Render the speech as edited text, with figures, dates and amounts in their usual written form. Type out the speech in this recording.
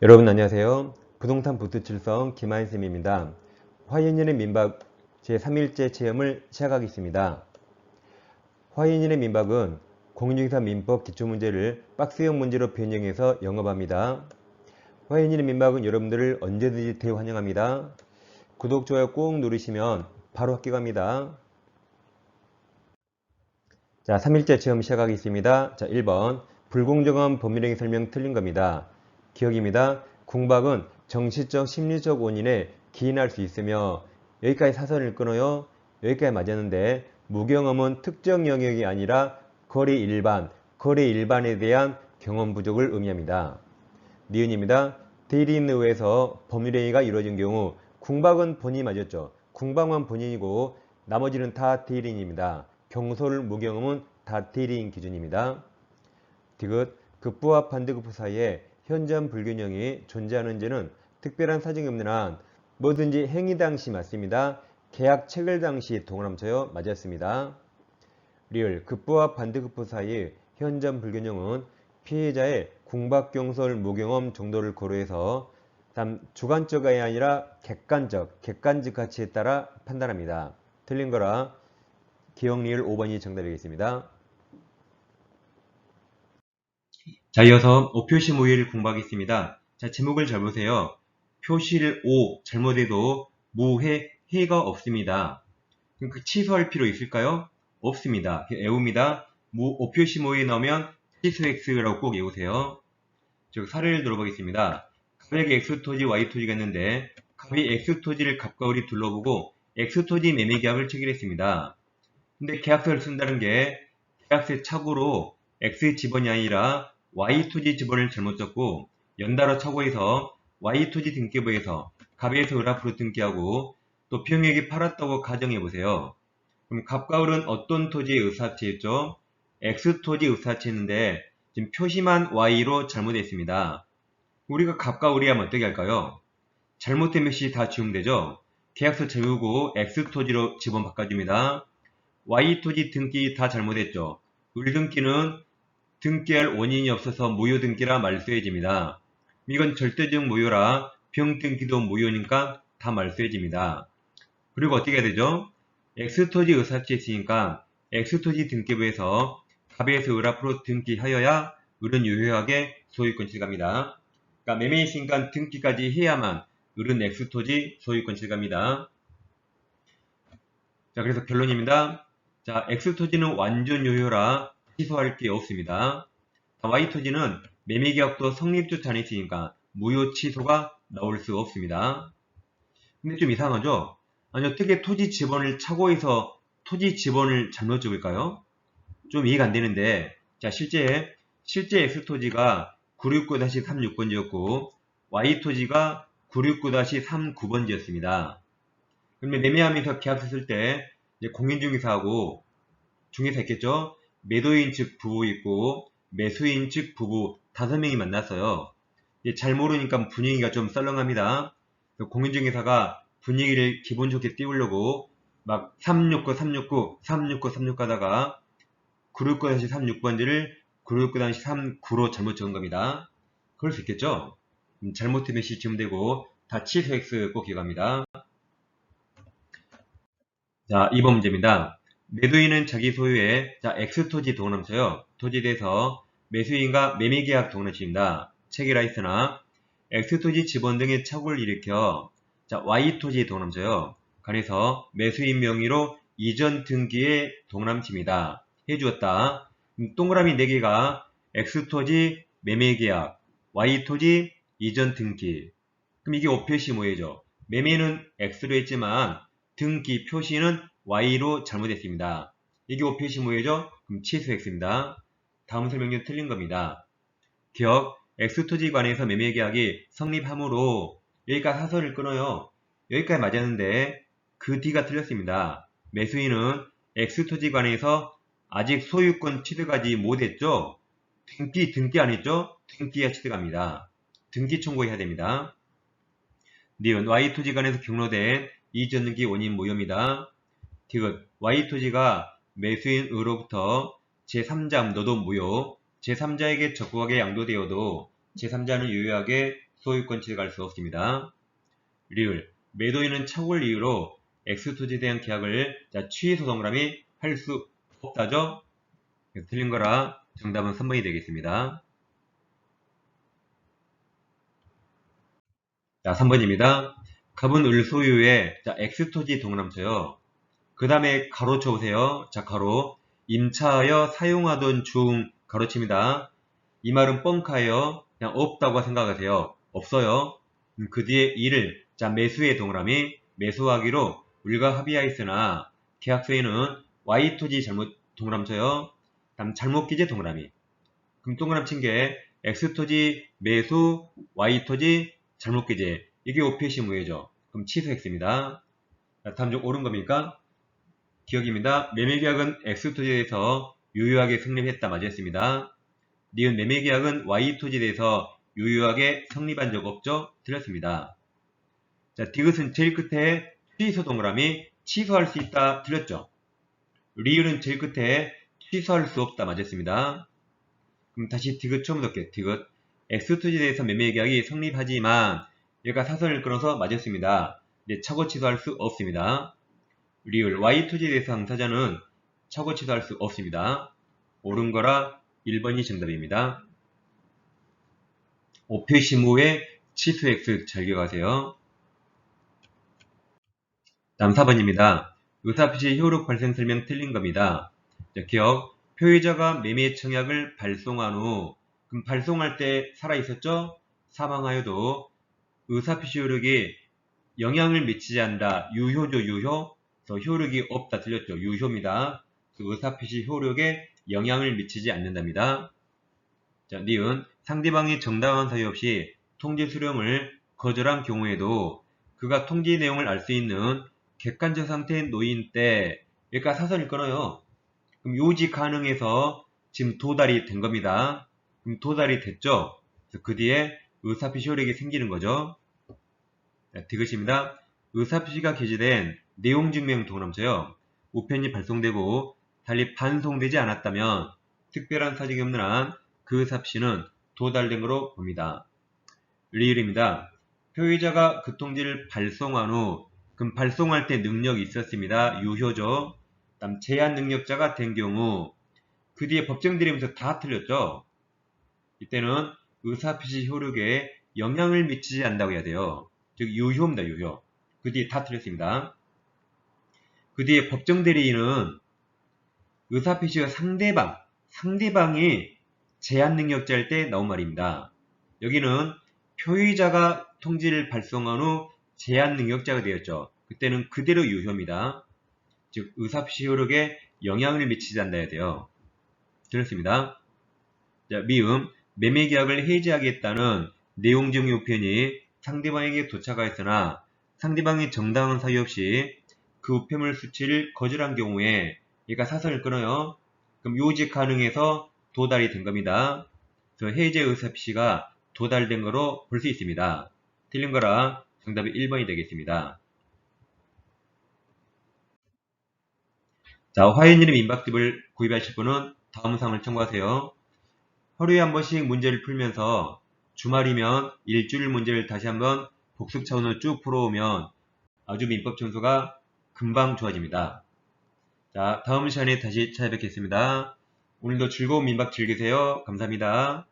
여러분 안녕하세요. 부동산 부트칠성 김하인쌤입니다. 화인인의 민박 제3일째 체험을 시작하겠습니다. 화인인의 민박은 공인중개사 민법 기초문제를 박스형 문제로 변형해서 영업합니다. 화인인의 민박은 여러분들을 언제든지 대환영합니다. 구독, 좋아요 꼭 누르시면 바로 합격합니다. 자, 3일째 체험 시작하겠습니다. 자, 1번 불공정한 법률행위 설명 틀린 겁니다. 기억입니다. 궁박은 정치적, 심리적 원인에 기인할 수 있으며 여기까지 사선을 끊어요. 여기까지 맞았는데 무경험은 특정 영역이 아니라 거래 일반에 대한 경험 부족을 의미합니다. 니은입니다. 대리인에 의해서 법률행위가 이루어진 경우 궁박은 본인이 맞았죠. 궁박만 본인이고 나머지는 다 대리인입니다. 경솔, 무경험은 다 대리인 기준입니다. 디귿, 급부와 반대급부 사이에 현저한 불균형이 존재하는지는 특별한 사정이 없는 한 뭐든지 행위 당시 맞습니다. 계약 체결 당시 동그라미쳐요. 맞았습니다. 리을, 급부와 반대급부 사이의 현저한 불균형은 피해자의 궁박, 경솔, 무경험 정도를 고려해서 주관적이 아니라 객관적 가치에 따라 판단합니다. 틀린 거라 기억 리을 5번이 정답이겠습니다. 자, 이어서 오표시 모의를 공부하겠습니다. 자, 제목을 잘 보세요. 표시를 O 잘못해도 무해, 해가 없습니다. 그럼 그 취소할 필요 있을까요? 없습니다. 애웁니다. 오표시 모의에 나오면 취소 X라고 꼭 외우세요. 즉, 사례를 들어보겠습니다. 갑에게 X토지, Y토지가 있는데 갑이 X토지를 갑과 을이 둘러보고 X토지 매매 계약을 체결했습니다. 근데 계약서를 쓴다는 게 계약서에 착오로 X 지번이 아니라 Y 토지 지번을 잘못 적고 연달아 착오해서 Y 토지 등기부에서 갑에서 을 앞으로 등기하고 또 평액이 팔았다고 가정해보세요. 그럼 갑과 을은 어떤 토지에 의사치했죠? X 토지 의사치했는데 지금 표시만 Y로 잘못했습니다. 우리가 갑과 을이 하면 어떻게 할까요? 잘못된 표시 다 지우면 되죠? 계약서 지우고 X 토지로 지번 바꿔줍니다. Y토지 등기 다 잘못했죠. 을등기는 등기할 원인이 없어서 무효 등기라 말소해집니다. 이건 절대적 무효라 병등기도 무효니까 다 말소해집니다. 그리고 어떻게 해야 되죠? X토지 의사치했으니까 X토지 등기부에서 갑에서 을 앞으로 등기하여야 을은 유효하게 소유권 취득합니다. 그러니까 매매인 신간 등기까지 해야만 을은 X토지 소유권 취득합니다. 자, 그래서 결론입니다. 자, X토지는 완전 유효라 취소할 게 없습니다. Y토지는 매매계약도 성립조차 안 했으니까 무효 취소가 나올 수 없습니다. 근데 좀 이상하죠? 아니, 어떻게 토지 지번을 착오해서 토지 지번을 잘못 적을까요? 좀 이해가 안 되는데, 자, 실제 X토지가 969-36번지였고, Y토지가 969-39번지였습니다. 그러면 매매하면서 계약서 쓸 때 공인중개사하고 중개사 있겠죠? 매도인 측 부부 있고 매수인 측 부부 5명이 만났어요. 잘 모르니까 분위기가 좀 썰렁합니다. 공인중개사가 분위기를 기분 좋게 띄우려고 막 369 하다가 969-36번지를 969-39로 잘못 적은 겁니다. 그럴 수 있겠죠? 잘못되면 시 지으면 되고 다 취소 X 꼭 기억합니다. 자, 2번 문제입니다. 매도인은 자기 소유의 X토지 동그라미쳐요. 토지에 대해서 매수인과 매매계약 동그라미칩니다. 체결하 있으나 X토지 지번 등의 착오를 일으켜 Y토지 동그라미쳐요. 간에서 매수인 명의로 이전 등기에 동그라미칩니다. 해주었다. 동그라미 4개가 X토지 매매계약, Y토지 이전 등기. 그럼 이게 오표시 모예죠. 매매는 X로 했지만 등기 표시는 Y로 잘못했습니다. 이게 오표시 모예죠? 그럼 취소 X입니다. 다음 설명은 틀린 겁니다. 기억, X토지 관해서 매매계약이 성립하므로 여기까지 사설을 끊어요. 여기까지 맞았는데 그 D가 틀렸습니다. 매수인은 X토지 관해서 아직 소유권 취득하지 못했죠? 등기 안 했죠? 등기야 취득합니다. 등기 청구해야 됩니다. 니은 Y토지 간에서 경로된 이전 등기 원인 무효입니다. 디귿 Y토지가 매수인으로부터 제3자 노도 무효, 제3자에게 적극하게 양도되어도 제3자는 유효하게 소유권 취득할 수 없습니다. 리을, 매도인은 착오를 이유로 X토지에 대한 계약을 취소 동그라미 할 수 없다죠? 틀린 거라 정답은 3번이 되겠습니다. 자, 3번입니다. 갑은 을 소유의 X토지 동그라미쳐요. 그 다음에 가로 쳐보세요. 자, 가로. 임차하여 사용하던 중 가로칩니다. 이 말은 뻥카예요. 그냥 없다고 생각하세요. 없어요. 그 뒤에 이를 매수의 동그라미 매수하기로 우리가 합의하였으나 계약서에는 Y토지 잘못 동그라미쳐요. 다음 잘못 기재 동그라미. 그럼 동그라미 친 게 X토지 매수 Y토지 잘못 기재. 이게 오표시 무효죠. 그럼 취소 X입니다. 다음 중 옳은 겁니까? 기억입니다. 매매계약은 X토지에 대해서 유효하게 성립했다. 맞았습니다. 니은 매매계약은 Y토지에 대해서 유효하게 성립한 적 없죠? 틀렸습니다. 자, 디귿은 제일 끝에 취소 동그라미 취소할 수 있다. 틀렸죠? 리을은 제일 끝에 취소할 수 없다. 맞았습니다. 그럼 다시 디귿 처음부터 할게요. 디귿 X토지에 대해서 매매계약이 성립하지만 얘가 사선을 끊어서 맞았습니다. 네, 착오 취소할 수 없습니다. 리을 Y토지에 대해서 당사자는 착오 취소할 수 없습니다. 옳은 거라 1번이 정답입니다. 오표시 무에 취소 X 잘 기억하세요. 다음 4번입니다. 의사표시 효력 발생 설명 틀린 겁니다. 자, 기억, 표의자가 매매 청약을 발송한 후 그럼 발송할 때 살아있었죠? 사망하여도 의사표시 효력이 영향을 미치지 않는다. 유효죠, 유효. 그래서 효력이 없다. 틀렸죠. 유효입니다. 의사표시 효력에 영향을 미치지 않는답니다. 자, 니은 상대방이 정당한 사유 없이 통지 수령을 거절한 경우에도 그가 통지 내용을 알 수 있는 객관적 상태에 놓인 때 그러니까 사선을 끊어요. 그럼 요지 가능해서 지금 도달이 된 겁니다. 그럼 도달이 됐죠. 그래서 그 뒤에 의사표시 효력이 생기는 거죠. 디귿입니다. 의사표시가 게재된 내용증명 동그라미쳐요. 우편이 발송되고 달리 반송되지 않았다면 특별한 사정이 없는 한 그 의사표시는 도달된 것으로 봅니다. 리을입니다. 표의자가 그 통지를 발송한 후 그럼 발송할 때 능력이 있었습니다. 유효죠. 다음 제한 능력자가 된 경우 그 뒤에 법정 들이면서 다 틀렸죠. 이때는 의사표시 효력에 영향을 미치지 않는다고 해야 돼요. 즉 유효입니다. 유효. 그 뒤에 다 틀렸습니다. 그 뒤에 법정 대리인은 의사표시가 상대방이 제한 능력자일 때 나온 말입니다. 여기는 표의자가 통지를 발송한 후 제한 능력자가 되었죠. 그때는 그대로 유효입니다. 즉 의사표시 효력에 영향을 미치지 않는다 해야 돼요. 들었습니다. 자, 미음 매매계약을 해지하겠다는 내용증 우편이 상대방에게 도착하였으나 상대방이 정당한 사유 없이 그 우편물 수취를 거절한 경우에 얘가 사선을 끊어요. 그럼 요지 가능해서 도달이 된 겁니다. 그래서 해제 의사표시가 도달된 거로 볼 수 있습니다. 틀린 거라 정답이 1번이 되겠습니다. 자, 화해이름 임박집을 구입하실 분은 다음 사항을 참고하세요. 하루에 한 번씩 문제를 풀면서 주말이면 일주일 문제를 다시 한번 복습 차원으로 쭉 풀어오면 아주 민법 청소가 금방 좋아집니다. 자, 다음 시간에 다시 찾아뵙겠습니다. 오늘도 즐거운 민박 즐기세요. 감사합니다.